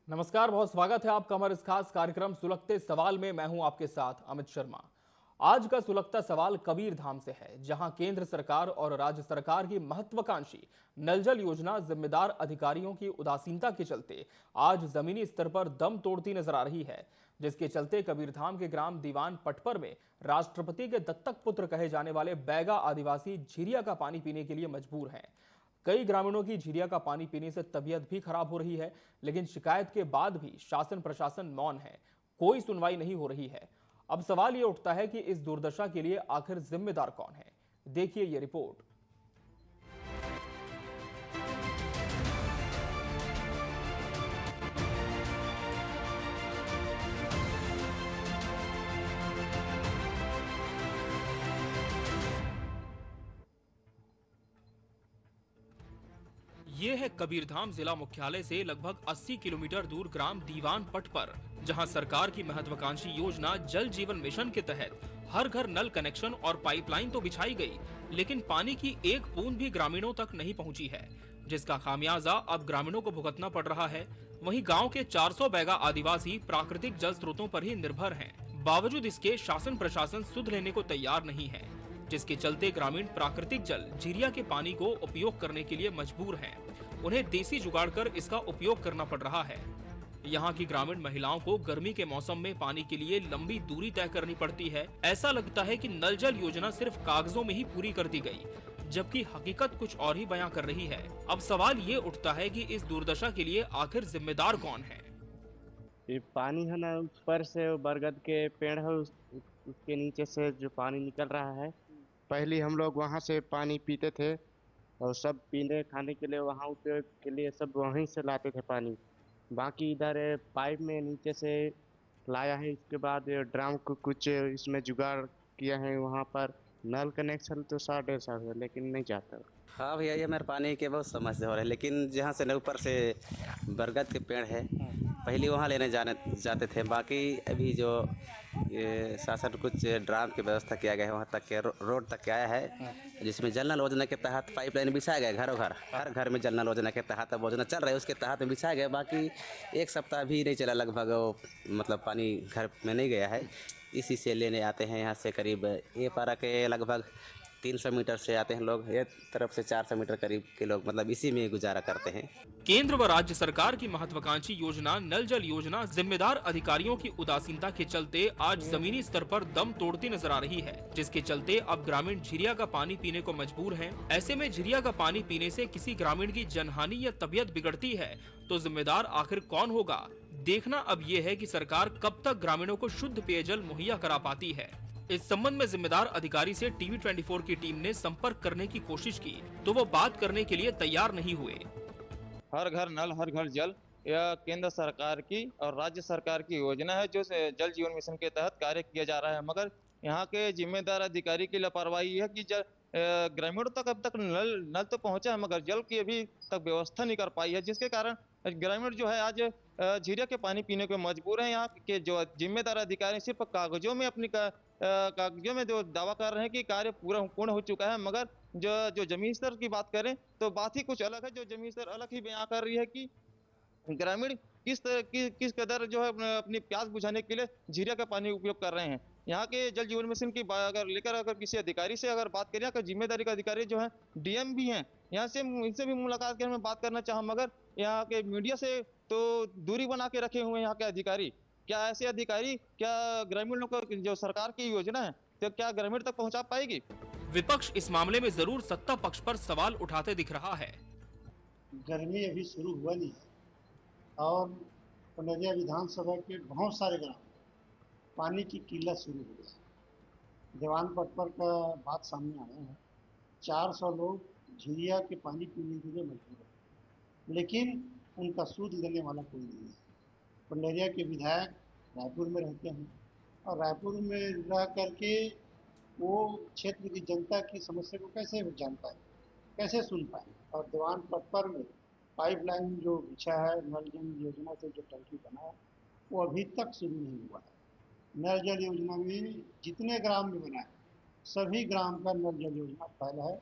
नमस्कार, बहुत स्वागत है आपका हमारे इस खास कार्यक्रम सुलगते सवाल में। मैं हूं आपके साथ अमित शर्मा। आज का सुलगता सवाल कबीर धाम से है, जहां केंद्र सरकार और राज्य सरकार की महत्वाकांक्षी नल जल योजना जिम्मेदार अधिकारियों की उदासीनता के चलते आज जमीनी स्तर पर दम तोड़ती नजर आ रही है। जिसके चलते कबीर धाम के ग्राम दीवान पटपर में राष्ट्रपति के दत्तक पुत्र कहे जाने वाले बैगा आदिवासी झीरिया का पानी पीने के लिए मजबूर हैं। कई ग्रामीणों की झीरिया का पानी पीने से तबीयत भी खराब हो रही है, लेकिन शिकायत के बाद भी शासन प्रशासन मौन है, कोई सुनवाई नहीं हो रही है। अब सवाल यह उठता है कि इस दुर्दशा के लिए आखिर जिम्मेदार कौन है। देखिए ये रिपोर्ट। ये है कबीरधाम जिला मुख्यालय से लगभग 80 किलोमीटर दूर ग्राम दीवान पट पर, जहां सरकार की महत्वाकांक्षी योजना जल जीवन मिशन के तहत हर घर नल कनेक्शन और पाइपलाइन तो बिछाई गई, लेकिन पानी की एक बूंद भी ग्रामीणों तक नहीं पहुंची है, जिसका खामियाजा अब ग्रामीणों को भुगतना पड़ रहा है। वहीं गांव के 400 बैगा आदिवासी प्राकृतिक जल स्रोतों पर ही निर्भर हैं। बावजूद इसके शासन प्रशासन सुध लेने को तैयार नहीं है, जिसके चलते ग्रामीण प्राकृतिक जल झीरिया के पानी को उपयोग करने के लिए मजबूर हैं। उन्हें देसी जुगाड़ कर इसका उपयोग करना पड़ रहा है। यहाँ की ग्रामीण महिलाओं को गर्मी के मौसम में पानी के लिए लंबी दूरी तय करनी पड़ती है। ऐसा लगता है कि नल जल योजना सिर्फ कागजों में ही पूरी कर दी गई, जबकि हकीकत कुछ और ही बयां कर रही है। अब सवाल ये उठता है कि इस दुर्दशा के लिए आखिर जिम्मेदार कौन है। ये पानी है ना, ऊपर से वो बरगद के पेड़ है उसके नीचे से जो पानी निकल रहा है। पहले हम लोग वहां से पानी पीते थे और सब पीने खाने के लिए वहां उपयोग के लिए सब वहीं से लाते थे पानी। बाकी इधर पाइप में नीचे से लाया है। इसके बाद ड्रम को कुछ इसमें जुगाड़ किया है। वहां पर नल कनेक्शन तो 100-150 है, लेकिन नहीं जाता। हाँ भैया, ये हमारे पानी के बहुत समस्या हो रहा है, लेकिन जहाँ से न ऊपर से बरगद के पेड़ है, पहले वहाँ लेने जाने जाते थे। बाकी अभी जो ये शासन कुछ ड्राम की व्यवस्था किया गया है, वहाँ तक के रोड तक के आया है, जिसमें जल नल योजना के तहत पाइपलाइन बिछाया गया घरों घर। हर घर में जल नल योजना के तहत अब योजना चल रहा है, उसके तहत में बिछाया गया। बाकी एक सप्ताह भी नहीं चला लगभग, मतलब पानी घर में नहीं गया है। इसी से लेने आते हैं। यहाँ से करीब ये पारा के लगभग 300 मीटर से आते हैं लोग, ये तरफ से 400 मीटर करीब के लोग, मतलब इसी में गुजारा करते हैं। केंद्र व राज्य सरकार की महत्वाकांक्षी योजना नल जल योजना जिम्मेदार अधिकारियों की उदासीनता के चलते आज जमीनी स्तर पर दम तोड़ती नजर आ रही है, जिसके चलते अब ग्रामीण झीरिया का पानी पीने को मजबूर हैं। ऐसे में झीरिया का पानी पीने से किसी ग्रामीण की जनहानि या तबीयत बिगड़ती है तो जिम्मेदार आखिर कौन होगा। देखना अब ये है कि सरकार कब तक ग्रामीणों को शुद्ध पेयजल मुहैया करा पाती है। इस संबंध में जिम्मेदार अधिकारी से टीवी 24 की टीम ने संपर्क करने की कोशिश की, तो वो बात करने के लिए तैयार नहीं हुए। हर घर नल हर घर जल, यह केंद्र सरकार की और राज्य सरकार की योजना है जो जल जीवन मिशन के तहत कार्य किया जा रहा है। मगर यहाँ के जिम्मेदार अधिकारी की लापरवाही है कि ग्रामीणों तक अब तक नल तो पहुंचा है, मगर जल की अभी तक व्यवस्था नहीं कर पाई है, जिसके कारण ग्रामीण जो है आज झीरिया के पानी पीने को मजबूर हैं। यहाँ के जो जिम्मेदार अधिकारी सिर्फ कागजों में कागजों में जो दावा कर रहे हैं कि कार्य पूर्ण हो चुका है, मगर जो जमीन स्तर की बात करें तो बात ही कुछ अलग है। जो जमीन स्तर अलग ही बयां कर रही है कि ग्रामीण किस कदर जो है अपनी प्यास बुझाने के लिए झीरिया का पानी उपयोग कर रहे हैं। यहाँ के जल जीवन मिशन की अगर किसी अधिकारी से अगर बात करें, अगर जिम्मेदारी का अधिकारी जो है डीएम भी हैं, यहाँ से इनसे भी मुलाकात कर मैं बात करना चाहा, मगर यहाँ के मीडिया से तो दूरी बना के रखे हुए हैं यहाँ के अधिकारी। क्या ऐसे अधिकारी क्या ग्रामीणों को जो सरकार की योजना है तो क्या ग्रामीण तक पहुंचा पाएगी? विपक्ष इस मामले में जरूर सत्ता पक्ष पर सवाल उठाते दिख रहा है। गर्मी अभी शुरू हुआ नहीं है और पनरिया विधानसभा के बहुत सारे ग्राम पानी की किल्लत शुरू हो गई। दीवान पटपर का बात सामने आया है। 400 लोग झीरिया के पानी पीने के लिए मजबूर है, लेकिन उनका सूद लेने वाला कोई नहीं है। पंडरिया के विधायक रायपुर में रहते हैं और रायपुर में रह करके वो क्षेत्र की जनता की समस्या को कैसे जान पाए, कैसे सुन पाए। और दीवान पटपर में पाइपलाइन जो बिछा है नल जल योजना से जो टंकी बना है वो अभी तक शुरू नहीं हुआ है। नल जल योजना में जितने ग्राम में बना है सभी ग्राम का नल जल योजना फैला है।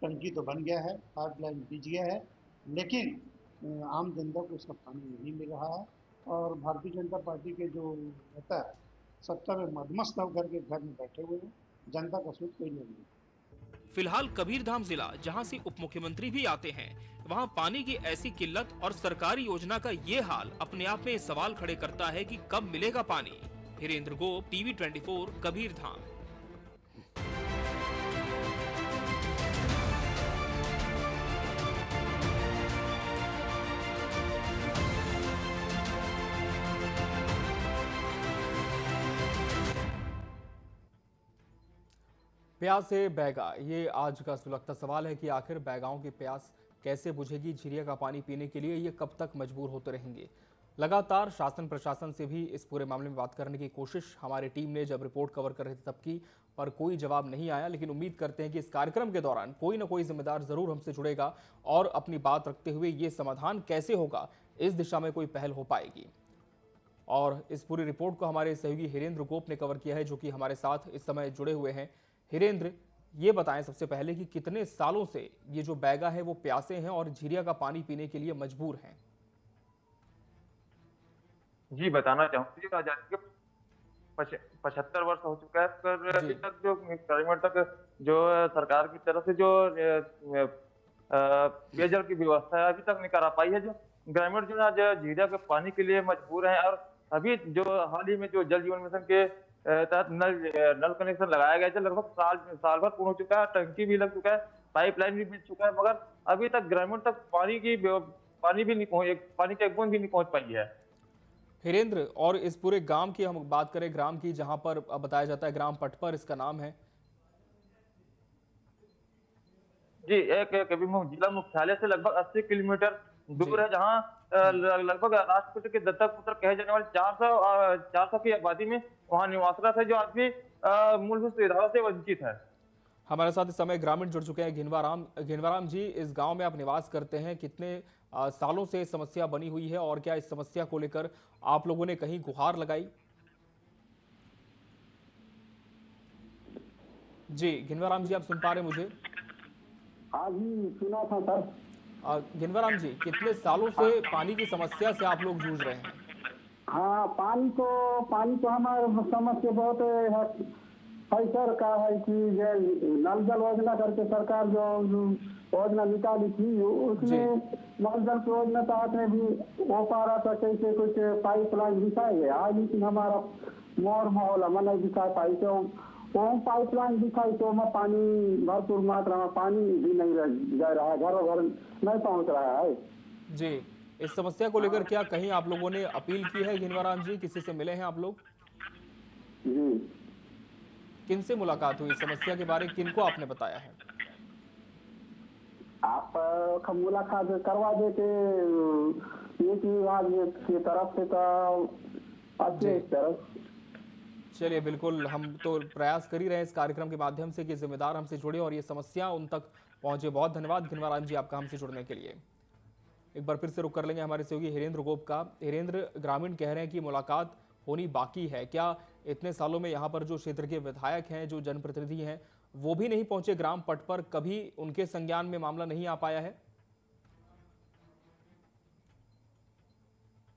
टंकी तो बन गया है, पाइपलाइन बिछ गया है, लेकिन आम जनता को उसका पानी नहीं मिल रहा है। और भारतीय जनता पार्टी के जो नेता है सत्ता में मदमस्त होकर के घर में बैठे हुए हैं, जनता का सुख कोई नहीं। फिलहाल कबीरधाम जिला, जहां से उप मुख्यमंत्री भी आते हैं, वहां पानी की ऐसी किल्लत और सरकारी योजना का ये हाल अपने आप में सवाल खड़े करता है कि कब मिलेगा पानी। हिरेंद्र गोप, टीवी 24, कबीरधाम। प्यास से बैगा, ये आज का सुलगता सवाल है कि आखिर बैगाओं की प्यास कैसे बुझेगी। झीरिया का पानी पीने के लिए ये कब तक मजबूर होते रहेंगे। लगातार शासन प्रशासन से भी इस पूरे मामले में बात करने की कोशिश हमारी टीम ने जब रिपोर्ट कवर कर रही थी तब की, पर कोई जवाब नहीं आया। लेकिन उम्मीद करते हैं कि इस कार्यक्रम के दौरान कोई ना कोई जिम्मेदार जरूर हमसे जुड़ेगा और अपनी बात रखते हुए ये समाधान कैसे होगा इस दिशा में कोई पहल हो पाएगी। और इस पूरी रिपोर्ट को हमारे सहयोगी हिरेंद्र गोप ने कवर किया है, जो कि हमारे साथ इस समय जुड़े हुए हैं। हिरेंद्र, ये बताएं सबसे पहले कि कितने सालों से ये जो बैगा है वो प्यासे हैं और झीरिया का पानी पीने के लिए मजबूर हैं। जी बताना चाहूंगी, आजादी के 75 वर्ष हो चुका है, पर अभी तक जो ग्रामीण तक जो सरकार की तरफ से जो पेयजल की व्यवस्था है अभी तक नहीं करा पाई है। जो ग्रामीण जो आज झीरिया के पानी के लिए मजबूर हैं, और अभी जो हाल ही में जो जल जीवन मिशन के तहत नल कनेक्शन लगाया गया है, लगभग साल भर पूर्ण हो चुका है, टंकी भी लग चुका है, पाइपलाइन भी बिछ चुका है, मगर अभी तक ग्रामीण तक पानी की एक बूंद भी नहीं पहुंच पाई है। हिरेंद्र, और इस पूरे गांव की हम बात करें, ग्राम की, जहां पर बताया जाता है ग्राम पटपर इसका नाम है। जी, एक जिला मुख्यालय से लगभग 80 किलोमीटर दूर है, जहां लगभग राष्ट्रपति के दत्तक पुत्र कहे जाने वाले 400 की आबादी में वहां निवासरत है, जो आज भी मूलभूत सुविधाओं से वंचित है। हमारे साथ इस समय ग्रामीण जुड़ चुके हैं। घिनवाराम जी, इस गांव में आप निवास करते हैं, कितने सालों से समस्या बनी हुई है और क्या इस समस्या को लेकर आप लोगों ने कहीं गुहार लगाई? जी घिनवाराम जी, आप सुन पा रहे हैं मुझे? हाँ जी, सुना था सर। घिनवाराम जी, कितने सालों से पानी की समस्या से आप लोग जूझ रहे हैं? हाँ, पानी तो हमारे समझ से बहुत है सर। का है कि नल जल योजना करके सरकार जो योजना निकाली थी, उसमें नल जल योजना तहत में भी हो पा रहा था, कैसे कुछ पाइपलाइन बिछाए गए आज, लेकिन हमारा मोर माहौल हम नहीं बिछा पाई, तो वो पाइपलाइन दिखाई तो में पानी भरपूर मात्रा में पानी भी नहीं जा रहा है, घरों घर नहीं पहुंच रहा है। जी, इस समस्या को लेकर क्या कहीं आप लोगों ने अपील की है घिनवाराम जी? किसी से मिले हैं आप लोग? जी, किनसे मुलाकात हुई? समस्या के बारे में किनको आपने बताया है? आप मुलाकात करवा देते नीति विभाग की तरफ से तो अच्छे तरफ। चलिए, बिल्कुल, हम तो प्रयास कर ही रहे हैं इस कार्यक्रम के माध्यम से कि जिम्मेदार हमसे जुड़े और ये समस्या उन तक पहुंचे। बहुत धन्यवाद घिनवाराम जी आपका हमसे जुड़ने के लिए। एक बार फिर से रुक कर लेंगे हमारे सहयोगी हिरेंद्र गोप का। हिरेंद्र, ग्रामीण कह रहे हैं कि मुलाकात होनी बाकी है। क्या इतने सालों में यहाँ पर जो क्षेत्र के विधायक हैं, जो जनप्रतिनिधि हैं, वो भी नहीं पहुंचे ग्राम पट पर? कभी उनके संज्ञान में मामला नहीं आ पाया है?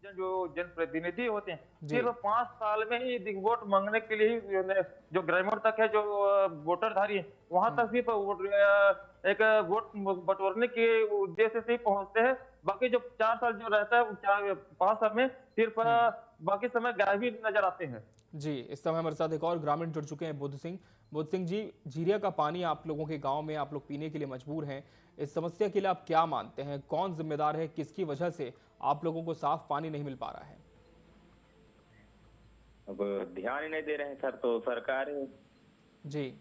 जो जनप्रतिनिधि होते हैं सिर्फ 5 साल में ही वोट मांगने के लिए ही जो ग्रामीण तक है, जो वोटरधारी है, वहां तक सिर्फ एक वोट बटोरने के उद्देश्य से ही पहुंचते हैं। बाकी जो 4 साल जो रहता है, 5 साल में सिर्फ बाकी समय गायब ही नजर आते हैं। जी, इस समय हमारे साथ एक और ग्रामीण जुड़ चुके हैं, बुद्ध सिंह जी, झीरिया का पानी आप लोगों के गांव में आप लोग पीने के लिए मजबूर हैं। इस समस्या के लिए आप क्या मानते हैं? कौन जिम्मेदार है? किसकी वजह से आप लोगों को साफ पानी नहीं मिल पा रहा है? अब ध्यान ही नहीं दे रहे हैं सर, तो सरकार है। जी,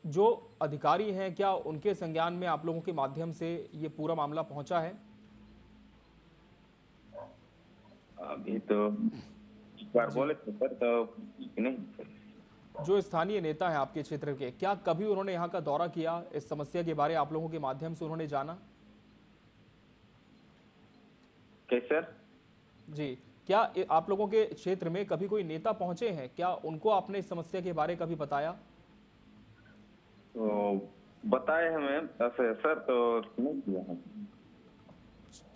जो अधिकारी हैं, क्या उनके संज्ञान में आप लोगों के माध्यम से ये पूरा मामला पहुंचा है? अभी तो एक बार बोले थे सर, तो नहीं। जो स्थानीय नेता है आपके क्षेत्र के, क्या कभी उन्होंने यहाँ का दौरा किया? इस समस्या के बारे आप लोगों के माध्यम से उन्होंने जाना? कैसे सर? जी, क्या आप लोगों के क्षेत्र में कभी कोई नेता पहुंचे हैं? क्या उनको आपने इस समस्या के बारे कभी बताया? तो बताए हमें सर, तो नहीं किया है।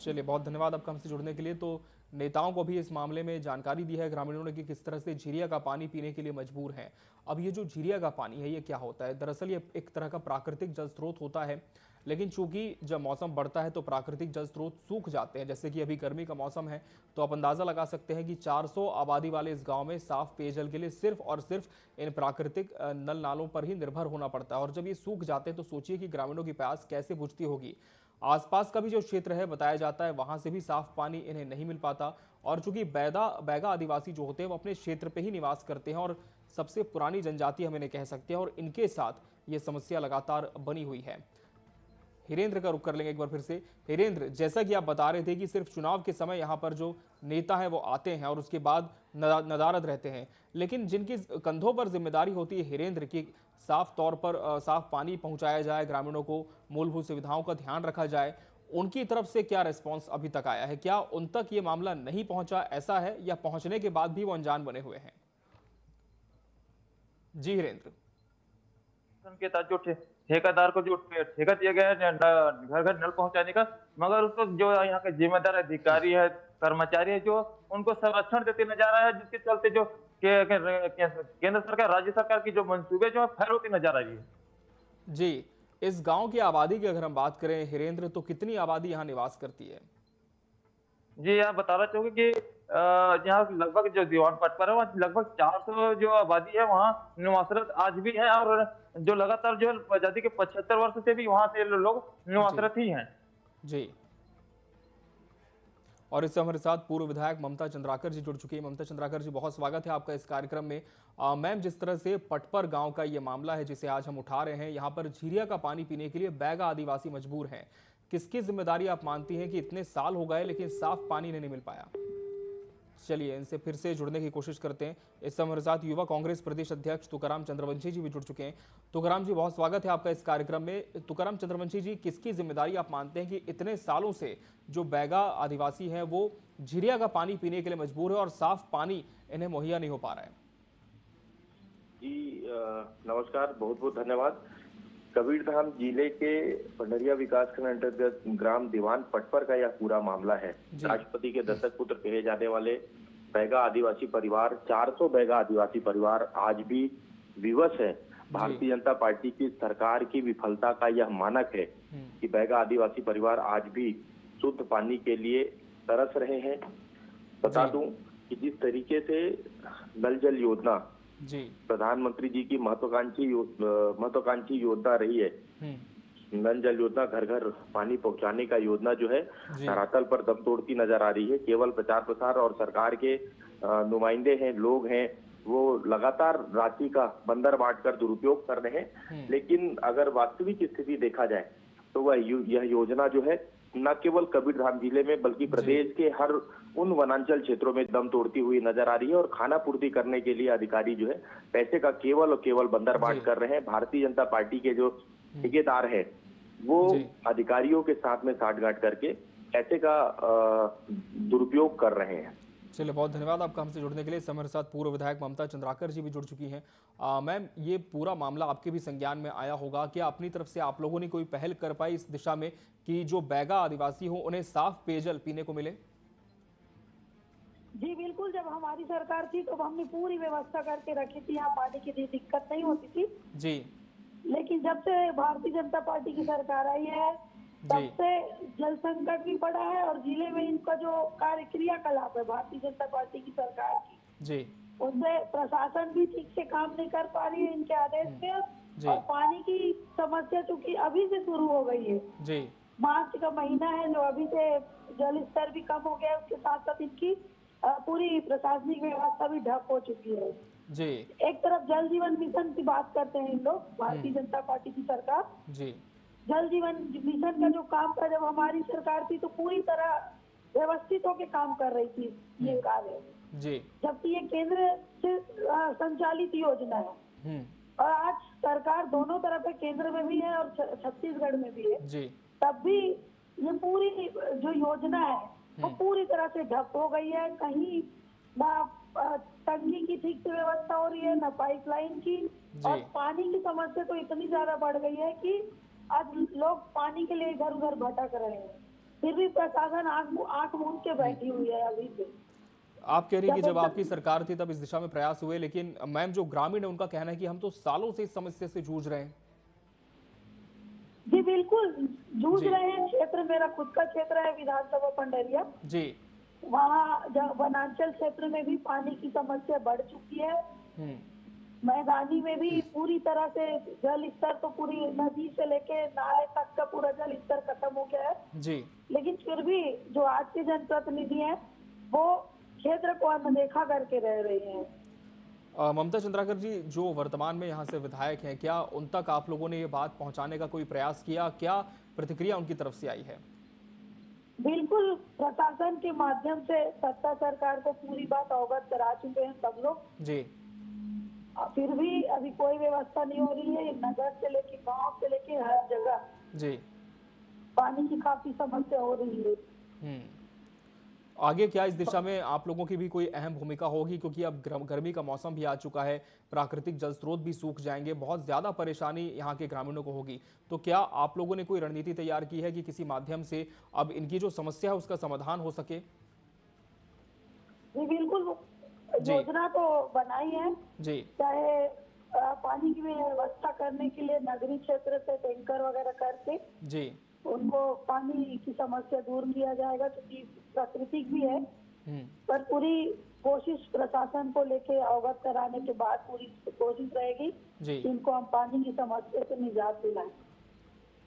चलिए, बहुत धन्यवाद आपका हमसे जुड़ने के लिए। तो नेताओं को भी इस मामले में जानकारी दी है ग्रामीणों ने कि किस तरह से झीरिया का पानी पीने के लिए मजबूर हैं। अब ये जो झीरिया का पानी है ये क्या होता है? दरअसल ये एक तरह का प्राकृतिक जल स्रोत होता है, लेकिन चूंकि जब मौसम बढ़ता है तो प्राकृतिक जल स्रोत सूख जाते हैं। जैसे कि अभी गर्मी का मौसम है, तो आप अंदाजा लगा सकते हैं कि 400 आबादी वाले इस गांव में साफ पेयजल के लिए सिर्फ और सिर्फ इन प्राकृतिक नल नालों पर ही निर्भर होना पड़ता है। और जब ये सूख जाते हैं तो सोचिए कि ग्रामीणों की प्यास कैसे बुझती होगी। आसपास का भी जो क्षेत्र है बताया जाता है वहां से भी साफ पानी इन्हें नहीं मिल पाता। और चूंकि बैगा आदिवासी जो होते हैं वो अपने क्षेत्र पे ही निवास करते हैं और सबसे पुरानी जनजाति हम इन्हें कह सकते हैं, और इनके साथ ये समस्या लगातार बनी हुई है। हिरेंद्र का रुख कर लेंगे एक बार फिर से। हिरेंद्र, जैसा कि आप बता रहे थे कि सिर्फ चुनाव के समय यहाँ पर जो नेता है वो आते हैं और उसके बाद नदारद रहते हैं, लेकिन जिनकी कंधों पर जिम्मेदारी होती है हिरेंद्र की साफ तौर पर साफ पानी पहुंचाया जाए, ग्रामीणों को मूलभूत सुविधाओं का ध्यान रखा जाए, उनकी तरफ से क्या रिस्पॉन्स अभी तक आया है? क्या उन तक ये मामला नहीं पहुंचा, ऐसा है, या पहुंचने के बाद भी वो अनजान बने हुए हैं? जी हिरेंद्र। के तहत जो ठेकेदार को जो ठेका दिया गया है घर घर नल पहुंचाने का, मगर उसको जो यहाँ के जिम्मेदार अधिकारी है, कर्मचारी है, जो उनको संरक्षण देते नजर आ रहा है, जिसके चलते जो केंद्र सरकार, राज्य सरकार की जो मंसूबे जो है फेल होती नजर आ रही है। जी, इस गांव की आबादी की अगर हम बात करें हिरेंद्र, तो कितनी आबादी यहाँ निवास करती है? जी, यहाँ बताना चाहूंगी कि यहाँ लगभग जो दीवान पट पर है वहाँ लगभग 400 जो आबादी है वहाँ निवासरत आज भी है, और जो लगातार जो आजादी के 75 वर्ष से भी वहाँ से लोग निवासरत ही हैं। जी, और इससे हमारे साथ पूर्व विधायक ममता चंद्राकर जी जुड़ चुकी है। ममता चंद्राकर जी, बहुत स्वागत है आपका इस कार्यक्रम में। मैम, जिस तरह से पटपर गांव का ये मामला है जिसे आज हम उठा रहे हैं, यहाँ पर झीरिया का पानी पीने के लिए बैगा आदिवासी मजबूर हैं, किसकी जिम्मेदारी आप मानती हैं कि इतने साल हो गए लेकिन साफ पानी नहीं मिल पाया? चलिए इनसे फिर से जुड़ने की कोशिश करते हैं। इस समय हमारे साथ युवा कांग्रेस प्रदेश अध्यक्ष तुकाराम चंद्रवंशी जी भी जुड़ चुके हैं। तुकाराम जी, बहुत स्वागत है आपका इस कार्यक्रम में। तुकाराम चंद्रवंशी जी, किसकी जिम्मेदारी आप मानते हैं कि इतने सालों से जो बैगा आदिवासी हैं वो झीरिया का पानी पीने के लिए मजबूर है और साफ पानी इन्हें मुहैया नहीं हो पा रहा है? जी नमस्कार, बहुत बहुत धन्यवाद। कबीरधाम जिले के पंडरिया विकासखंड अंतर्गत ग्राम दीवान पटपर का यह पूरा मामला है। राष्ट्रपति के दत्तक पुत्र कहे जाने वाले बैगा आदिवासी परिवार, 400 बैगा आदिवासी परिवार आज भी विवश है। भारतीय जनता पार्टी की सरकार की विफलता का यह मानक है कि बैगा आदिवासी परिवार आज भी शुद्ध पानी के लिए तरस रहे हैं। बता दूं कि जिस तरीके से नल जल योजना प्रधानमंत्री जी की महत्वाकांक्षी योजना रही है, नल जल योजना, घर घर पानी पहुंचाने का योजना जो है धरातल पर दम तोड़ती नजर आ रही है। केवल प्रचार प्रसार और सरकार के नुमाइंदे हैं, लोग हैं, वो लगातार राशि का बंदर बांट कर दुरुपयोग कर रहे हैं। लेकिन अगर वास्तविक स्थिति देखा जाए तो वह यह योजना जो है न केवल कबीरधाम जिले में बल्कि प्रदेश के हर उन वनांचल क्षेत्रों में दम तोड़ती हुई नजर आ रही है। और खाना पूर्ति करने के लिए अधिकारी जो है पैसे का केवल और केवल बंदर बांट कर रहे हैं। भारतीय जनता पार्टी के जो ठेकेदार है वो अधिकारियों के साथ में साठगांठ करके पैसे का दुरुपयोग कर रहे हैं। चलिए, बहुत धन्यवाद आपका हमसे जुड़ने के लिए। हमारे साथ पूर्व विधायक ममता चंद्राकर जी भी जुड़ चुकी हैं। मैम, ये पूरा मामला आपके भी संज्ञान में आया होगा, क्या अपनी तरफ से आप लोगों ने कोई पहल कर पाई इस दिशा में कि जो बैगा आदिवासी हो उन्हें साफ पेयजल पीने को मिले? जी बिल्कुल, जब हमारी सरकार थी तो हमने पूरी व्यवस्था करके रखी थी, यहाँ पानी की दिक्कत नहीं होती थी जी। लेकिन जब से भारतीय जनता पार्टी की सरकार आई है तब से जल संकट भी पड़ा है, और जिले में इनका जो कार्य क्रियाकलाप है भारतीय जनता पार्टी की सरकार की जी, उसमें प्रशासन भी ठीक से काम नहीं कर पा रही है इनके आदेश में। और पानी की समस्या चूंकि अभी से शुरू हो गई है जी, मार्च का महीना है जो अभी से जल स्तर भी कम हो गया, उसके साथ साथ इनकी पूरी प्रशासनिक व्यवस्था भी ठप हो चुकी है जी। एक तरफ जल जीवन मिशन की बात करते हैं इन लोग, भारतीय जनता पार्टी की सरकार जी, जल जीवन मिशन का जो काम था जब हमारी सरकार थी तो पूरी तरह व्यवस्थित होकर काम कर रही थी ये कार्य जी, जबकि ये केंद्र से संचालित योजना है। और आज सरकार दोनों तरफ है, केंद्र में भी है और छत्तीसगढ़ में भी है जी, तब भी ये पूरी जो योजना है वो पूरी तरह से ठप हो गई है। कहीं ना टंकी की ठीक से व्यवस्था हो रही है, ना पाइपलाइन की, और पानी की समस्या तो इतनी ज्यादा बढ़ गई है कि आज लोग पानी के लिए इधर उधर भटक रहे हैं। फिर भी प्रशासन आंख मूंद के बैठी हुई है अभी से। आप कह रही हैं कि जब आपकी सरकार थी तब इस दिशा में प्रयास हुए, लेकिन मैम जो ग्रामीण है उनका कहना है कि हम तो सालों से इस समस्या से जूझ रहे हैं। जी बिल्कुल जूझ रहे हैं। क्षेत्र मेरा खुद का क्षेत्र है विधानसभा पंडरिया जी। वहाँ वनांचल क्षेत्र में भी पानी की समस्या बढ़ चुकी है। मैदानी में भी पूरी तरह से जल स्तर तो पूरी नदी से लेके नाले तक का पूरा जल स्तर खत्म हो गया है जी। लेकिन फिर भी जो आज के जनप्रतिनिधि हैं वो क्षेत्र को अनदेखा करके रह रहे हैं। ममता चंद्राकर जी जो वर्तमान में यहाँ से विधायक हैं, क्या उन तक आप लोगों ने ये बात पहुंचाने का कोई प्रयास किया? क्या प्रतिक्रिया उनकी तरफ से आई है? बिल्कुल प्रशासन के माध्यम से सत्ता सरकार को पूरी बात अवगत करा चुके हैं सब लोग जी। फिर भी अभी कोई व्यवस्था नहीं हो रही है। नगर से लेके गांव से लेके हर जगह जी पानी की काफी समस्या हो रही है। आगे क्या इस दिशा में आप लोगों की भी कोई अहम भूमिका होगी, क्योंकि अब गर्मी का मौसम भी आ चुका है, प्राकृतिक जल स्रोत भी सूख जाएंगे, बहुत ज्यादा परेशानी यहाँ के ग्रामीणों को होगी। तो क्या आप लोगों ने कोई रणनीति तैयार की है कि किसी माध्यम से अब इनकी जो समस्या है उसका समाधान हो सके? जी बिल्कुल योजना तो बनाई है जी। चाहे पानी की व्यवस्था करने के लिए नगरीय क्षेत्र से टैंकर वगैरह करके जी उनको पानी की समस्या दूर किया जाएगा, क्योंकि प्राकृतिक भी है। पर पूरी कोशिश प्रशासन को लेके अवगत कराने के बाद पूरी कोशिश रहेगी कि इनको हम पानी की समस्या से निजात दिलाएं।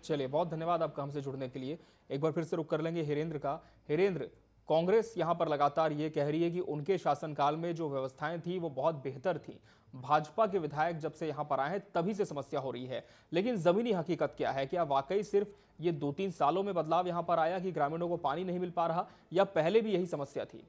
चलिए, बहुत धन्यवाद आपका हमसे जुड़ने के लिए। एक बार फिर से रुक कर लेंगे हिरेंद्र का। हिरेंद्र, कांग्रेस यहाँ पर लगातार ये कह रही है कि उनके शासनकाल में जो व्यवस्थाएं थी वो बहुत बेहतर थी, भाजपा के विधायक जब से यहाँ पर आए हैं तभी से समस्या हो रही है। लेकिन जमीनी हकीकत क्या है? क्या वाकई सिर्फ ये 2-3 सालों में बदलाव यहाँ पर आया कि ग्रामीणों को पानी नहीं मिल पा रहा, या पहले भी यही समस्या थी?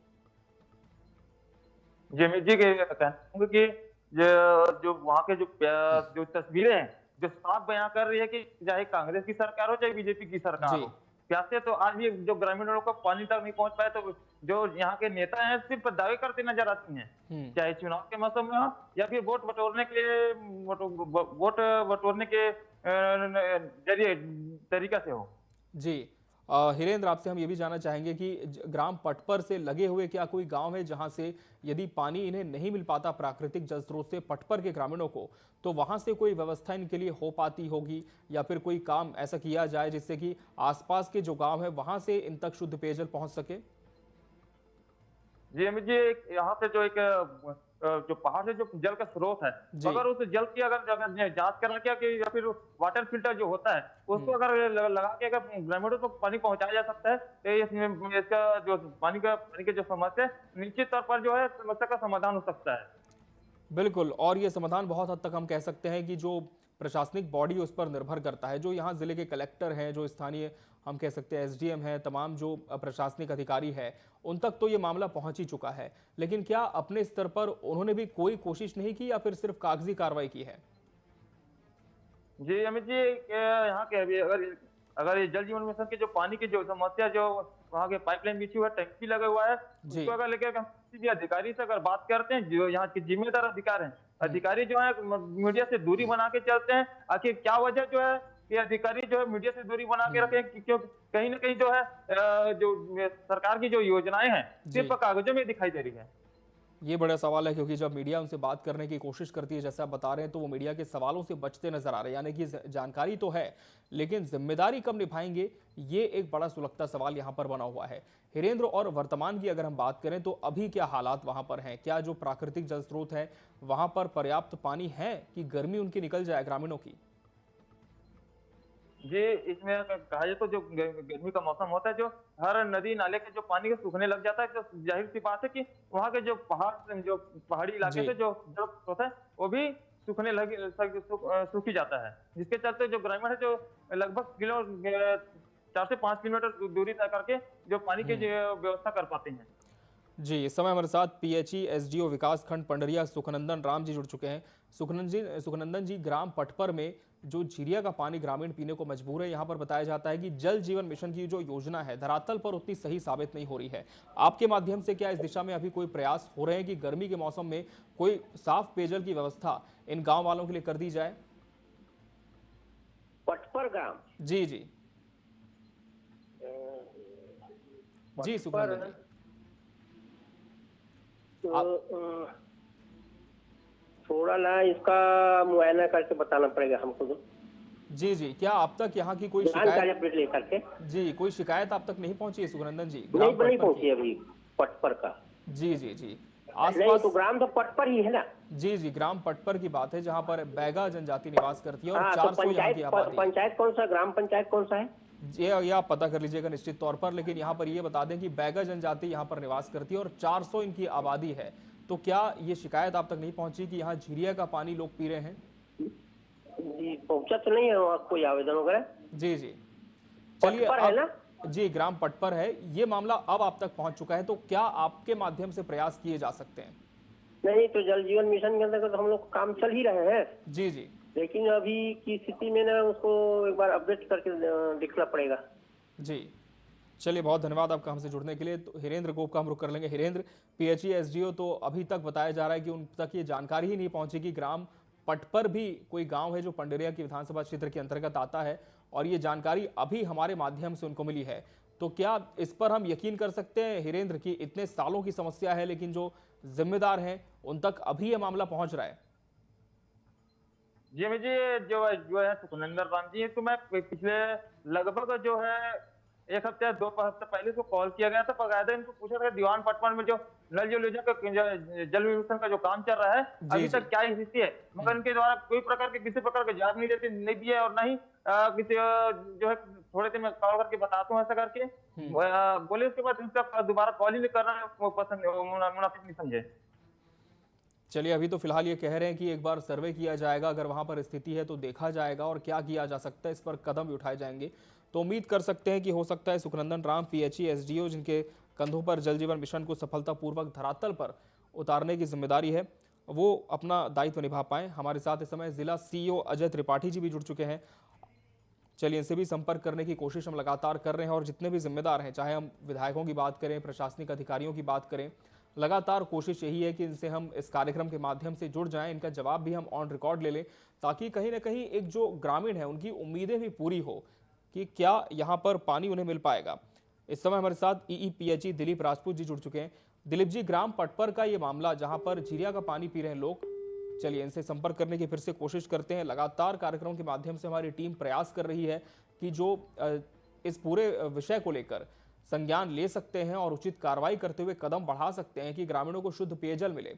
जी अमित जी के कहना कि जो वहाँ के जो तस्वीरें हैं जो साफ बयां कर रही है कि चाहे कांग्रेस की सरकार हो चाहे बीजेपी की सरकार हो, प्यासे तो आज भी जो ग्रामीणों को पानी तक नहीं पहुंच पाए, तो जो यहाँ के नेता हैं सिर्फ दावे करते नजर आती हैं, चाहे चुनाव के मौसम में हो या फिर वोट बटोरने के जरिए तरीका से हो। जी हिरेंद्र, आपसे हम ये भी जानना चाहेंगे कि ग्राम पटपर से लगे हुए क्या कोई गांव है जहां से यदि पानी इन्हें नहीं मिल पाता प्राकृतिक जल स्रोत से पटपर के ग्रामीणों को, तो वहां से कोई व्यवस्था इनके लिए हो पाती होगी, या फिर कोई काम ऐसा किया जाए जिससे कि आसपास के जो गांव है वहां से इन तक शुद्ध पेयजल पहुंच सके? जी अमित जी, यहाँ से जो पहाड़ से जो जल का स्रोत है, तो अगर उस जल की अगर जांच करना क्या कि या फिर वाटर फिल्टर जो होता है उसको अगर लगा के अगर ग्रामीणों तक पानी पहुंचाया जा सकता है, तो इसका जो पानी की जो समस्या है निश्चित तौर पर जो है समस्या का समाधान हो सकता है। बिल्कुल, और ये समाधान बहुत हद तक हम कह सकते हैं कि जो प्रशासनिक बॉडी उस पर निर्भर करता है। जो यहाँ जिले के कलेक्टर हैं, जो स्थानीय हम कह सकते हैं एसडीएम हैं, तमाम जो प्रशासनिक अधिकारी है, उन तक तो ये मामला पहुंच ही चुका है। लेकिन क्या अपने स्तर पर उन्होंने भी कोई कोशिश नहीं की या फिर सिर्फ कागजी कार्रवाई की है? जी अमित जी, यहाँ के अगर ये जल जीवन मिशन के जो पानी की जो समस्या जो वहाँ के पाइपलाइन बिछी हुआ है, टैंकी लगा हुआ है, उसको अगर लेकर किसी भी अधिकारी से अगर बात करते हैं, जो यहाँ के जिम्मेदार अधिकारी जो है मीडिया से दूरी बना के चलते हैं। आखिर क्या वजह जो है ये अधिकारी जो है मीडिया से दूरी बना के रखे, क्यों कहीं ना कहीं जो है जो सरकार की जो योजनाएं हैं सिर्फ कागजों में दिखाई दे रही है? ये बड़ा सवाल है, क्योंकि जब मीडिया उनसे बात करने की कोशिश करती है, जैसा आप बता रहे हैं, तो वो मीडिया के सवालों से बचते नजर आ रहे हैं। यानी कि जानकारी तो है, लेकिन जिम्मेदारी कब निभाएंगे, ये एक बड़ा सुलगता सवाल यहाँ पर बना हुआ है। हिरेंद्र, और वर्तमान की अगर हम बात करें तो अभी क्या हालात वहां पर हैं? क्या जो प्राकृतिक जल स्रोत है वहां पर पर्याप्त पानी है कि गर्मी उनकी निकल जाए ग्रामीणों की? जी, इसमें कहा जाए तो जो गर्मी का मौसम होता है, जो हर नदी नाले के जो पानी के सूखने लग जाता है, तो जाहिर सी बात है कि वहाँ के जो पहाड़ी इलाके से जो जल होता है वो भी सूखने सूखी जाता है, जिसके चलते जो ग्रामीण है जो लगभग 4 से 5 किलोमीटर दूरी तय करके जो पानी की व्यवस्था कर पाते हैं। जी, इस समय हमारे साथ पीएचई एसडीओ विकास खंड पंडरिया सुखनंदन राम जी जुड़ चुके हैं। सुखनंदन जी, ग्राम पटपर में जो झीरिया का पानी ग्रामीण पीने को मजबूर है, यहाँ पर बताया जाता है कि जल जीवन मिशन की जो योजना है धरातल पर उतनी सही साबित नहीं हो रही है। आपके माध्यम से क्या इस दिशा में अभी कोई प्रयास हो रहे हैं कि गर्मी के मौसम में कोई साफ पेयजल की व्यवस्था इन गाँव वालों के लिए कर दी जाए? पटपर ग्राम जी जी जी सुखनंदन जी। तो थोड़ा ना इसका मुआयना करके बताना पड़ेगा हमको तो। जी जी, क्या अब तक यहाँ की कोई जानकारी शिकायत, अपडेट लेकर के। जी कोई शिकायत अब तक नहीं पहुंची है सुखनंदन जी? नहीं पटपर की? पहुंची अभी पटपर का। जी जी जी, नहीं आसपास तो ग्राम तो पटपर ही है ना। जी जी, ग्राम पटपर की बात है जहाँ पर बैगा जनजाति निवास करती है और हाँ, 400 तो यहाँ की आबादी। पंचायत कौन सा, ग्राम पंचायत कौन सा है? ये आप पता कर लीजिएगा निश्चित तौर पर, लेकिन यहाँ पर ये बता दें कि बैगा जनजाति यहाँ पर निवास करती है और 400 इनकी आबादी है। तो क्या ये शिकायत आप तक नहीं पहुंची कि यहाँ झीरिया का पानी लोग पी रहे हैं? जी पहुंचा तो नहीं है वहाँ कोई आवेदन वगैरह। जी जी, चलिए है ना? जी ग्राम पटपर है, ये मामला अब आप तक पहुंच चुका है, तो क्या आपके माध्यम से प्रयास किए जा सकते हैं? नहीं तो जल जीवन मिशन के अंतर्गत हम लोग काम चल ही रहे हैं। जी जी, लेकिन अभी की स्थिति में ना उसको एक बार अपडेट करके देखना पड़ेगा। जी चलिए, बहुत धन्यवाद आपका हमसे जुड़ने के लिए। तो हिरेंद्र गोप का हम रुख कर लेंगे। हिरेंद्र, पीएचई एसडीओ तो अभी तक बताया जा रहा है कि उन तक ये जानकारी ही नहीं पहुंची कि ग्राम पटपर भी कोई गांव है जो पंडरिया की विधानसभा क्षेत्र के अंतर्गत आता है, और ये जानकारी अभी हमारे माध्यम से उनको मिली है। तो क्या इस पर हम यकीन कर सकते हैं हिरेंद्र की इतने सालों की समस्या है लेकिन जो जिम्मेदार हैं उन तक अभी ये मामला पहुंच रहा है? जी मुझे जो है सुखनंदन राम जी, तो मैं पिछले लगभग जो है एक हफ्ते 2 हफ्ते पहले इसको कॉल किया गया था, बकायदा इनको पूछा था दीवान पटवन में जो नल जल योजना का जल वितरण का जो काम चल रहा है अभी तक क्या स्थिति है, मगर इनके द्वारा कोई प्रकार के किसी प्रकार के जवाब नहीं दिया और नहीं किसी जो है थोड़े दिन में कॉल करके बताता हूँ ऐसा करके बोले। उसके बाद इनका दोबारा कॉल ही नहीं करना पसंद मुनासिब नहीं समझे। चलिए, अभी तो फिलहाल ये कह रहे हैं कि एक बार सर्वे किया जाएगा, अगर वहां पर स्थिति है तो देखा जाएगा और क्या किया जा सकता है इस पर कदम भी उठाए जाएंगे। तो उम्मीद कर सकते हैं कि हो सकता है सुखनंदन राम पीएचई एसडीओ जिनके कंधों पर जल जीवन मिशन को सफलतापूर्वक धरातल पर उतारने की जिम्मेदारी है, वो अपना दायित्व निभा पाएं। हमारे साथ इस समय जिला सीईओ अजय त्रिपाठी जी भी जुड़ चुके हैं। चलिए, इनसे भी संपर्क करने की कोशिश हम लगातार कर रहे हैं और जितने भी जिम्मेदार हैं, चाहे हम विधायकों की बात करें, प्रशासनिक अधिकारियों की बात करें, लगातार कोशिश यही है कि इनसे हम इस कार्यक्रम के माध्यम से जुड़ जाएं, इनका जवाब भी हम ऑन रिकॉर्ड ले लें, ताकि कहीं ना कहीं एक जो ग्रामीण है उनकी उम्मीदें भी पूरी हो कि क्या यहाँ पर पानी उन्हें मिल पाएगा। इस समय हमारे साथ ईईपीएचई दिलीप राजपूत जी जुड़ चुके हैं। दिलीप जी, ग्राम पटपर का ये मामला जहाँ पर झीरिया का पानी पी रहे हैं लोग, चलिए इनसे संपर्क करने की फिर से कोशिश करते हैं। लगातार कार्यक्रम के माध्यम से हमारी टीम प्रयास कर रही है कि जो इस पूरे विषय को लेकर संज्ञान ले सकते हैं और उचित कार्रवाई करते हुए कदम बढ़ा सकते हैं कि ग्रामीणों को शुद्ध पेयजल मिले,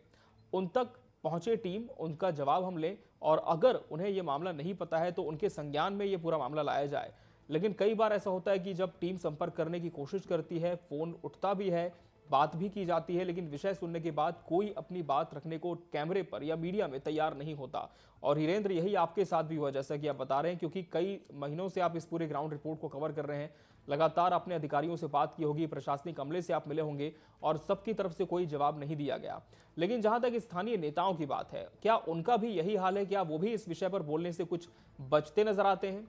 उन तक पहुंचे टीम, उनका जवाब हम लें और अगर उन्हें यह मामला नहीं पता है तो उनके संज्ञान में ये पूरा मामला लाया जाए। लेकिन कई बार ऐसा होता है कि जब टीम संपर्क करने की कोशिश करती है, फोन उठता भी है, बात भी की जाती है, लेकिन विषय सुनने के बाद कोई अपनी बात रखने को कैमरे पर या मीडिया में तैयार नहीं होता। और हिरेंद्र, यही आपके साथ भी हुआ जैसा कि आप बता रहे हैं, क्योंकि कई महीनों से आप इस पूरे ग्राउंड रिपोर्ट को कवर कर रहे हैं, लगातार आपने अधिकारियों से बात की होगी, प्रशासनिक अमले से आप मिले होंगे और सबकी तरफ से कोई जवाब नहीं दिया गया। लेकिन जहां तक स्थानीय नेताओं की बात है, क्या उनका भी यही हाल है? क्या वो भी इस विषय पर बोलने से कुछ बचते नजर आते हैं?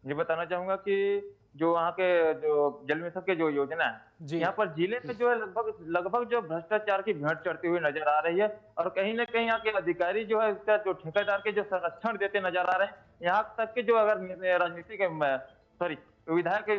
ये बताना चाहूंगा कि जो वहाँ के जो जल मिशन के जो योजना है, यहाँ पर जिले में जो है लगभग जो भ्रष्टाचार की भेंट चढ़ती हुई नजर आ रही है और कहीं ना कहीं यहाँ के अधिकारी जो है इसका जो ठेकेदार के जो संरक्षण देते नजर आ रहे हैं। यहाँ तक कि जो अगर राजनीतिक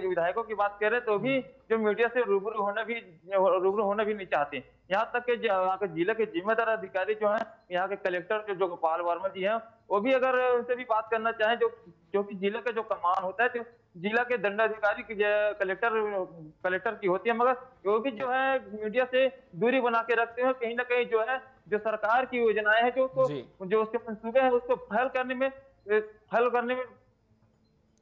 विधायकों की बात करें तो भी जो मीडिया से रूबरू होना भी नहीं चाहते। यहाँ तक कि यहाँ के जिले के जिम्मेदार अधिकारी जो हैं, यहाँ के कलेक्टर जो गोपाल वर्मा जी हैं, वो भी अगर उनसे भी बात करना चाहें, जो कि जिले का जो कमान होता है, जो जिला के दंडाधिकारी की कलेक्टर की होती है, मगर वो भी जो है मीडिया से दूरी बना के रखते हैं। कहीं ना कहीं जो है जो सरकार की योजनाएं हैं, जो उसके मंसूबे हैं, उसको फैल करने में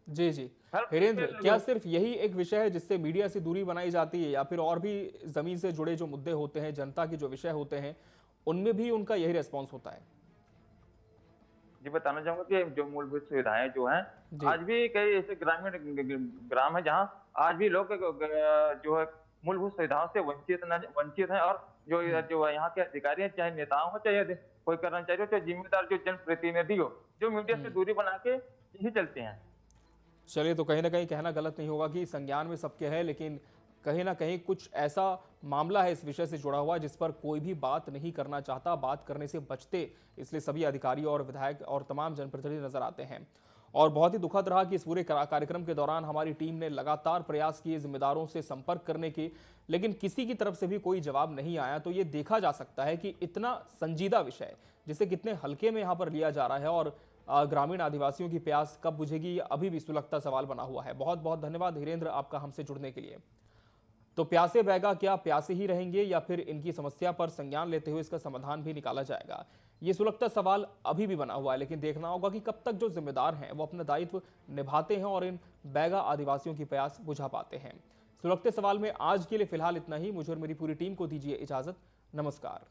जी जी। हिरेंद्र, क्या सिर्फ यही एक विषय है जिससे मीडिया से दूरी बनाई जाती है या फिर और भी जमीन से जुड़े जो मुद्दे होते हैं, जनता के जो विषय होते हैं, उनमें भी उनका यही रेस्पॉन्स होता है? जी बताना चाहूंगा कि जो मूलभूत सुविधाएं जो हैं, आज भी कई ऐसे ग्राम है जहां आज भी लोग जो है मूलभूत सुविधाओं से वंचित हैं और जो यहाँ के अधिकारी हैं, चाहे नेताओं हो, चाहे कोई कर्मचारी हो, चाहे जिम्मेदार जो जनप्रतिनिधि हो, जो मीडिया से दूरी बना के यही चलते हैं। चलिए, तो कहीं ना कहीं कहना गलत नहीं होगा कि संज्ञान में सबके है, लेकिन कहीं ना कहीं कुछ ऐसा मामला है इस विषय से जुड़ा हुआ जिस पर कोई भी बात नहीं करना चाहता, बात करने से बचते, इसलिए सभी अधिकारी और विधायक और तमाम जनप्रतिनिधि नजर आते हैं। और बहुत ही दुखद रहा कि इस पूरे कार्यक्रम के दौरान हमारी टीम ने लगातार प्रयास किए जिम्मेदारों से संपर्क करने के, लेकिन किसी की तरफ से भी कोई जवाब नहीं आया। तो ये देखा जा सकता है कि इतना संजीदा विषय जिसे कितने हल्के में यहाँ पर लिया जा रहा है और ग्रामीण आदिवासियों की प्यास कब बुझेगी ये अभी भी सुलगता सवाल बना हुआ है। बहुत बहुत धन्यवाद धीरेन्द्र आपका हमसे जुड़ने के लिए। तो प्यासे बैगा क्या प्यासे ही रहेंगे या फिर इनकी समस्या पर संज्ञान लेते हुए इसका समाधान भी निकाला जाएगा, ये सुलगता सवाल अभी भी बना हुआ है। लेकिन देखना होगा कि कब तक जो जिम्मेदार हैं वो अपना दायित्व निभाते हैं और इन बैगा आदिवासियों की प्यास बुझा पाते हैं। सुलगते सवाल में आज के लिए फिलहाल इतना ही। मुझे और मेरी पूरी टीम को दीजिए इजाजत। नमस्कार।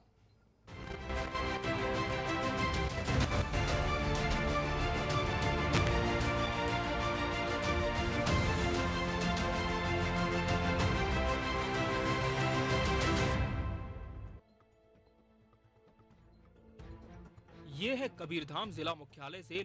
ये है कबीरधाम जिला मुख्यालय से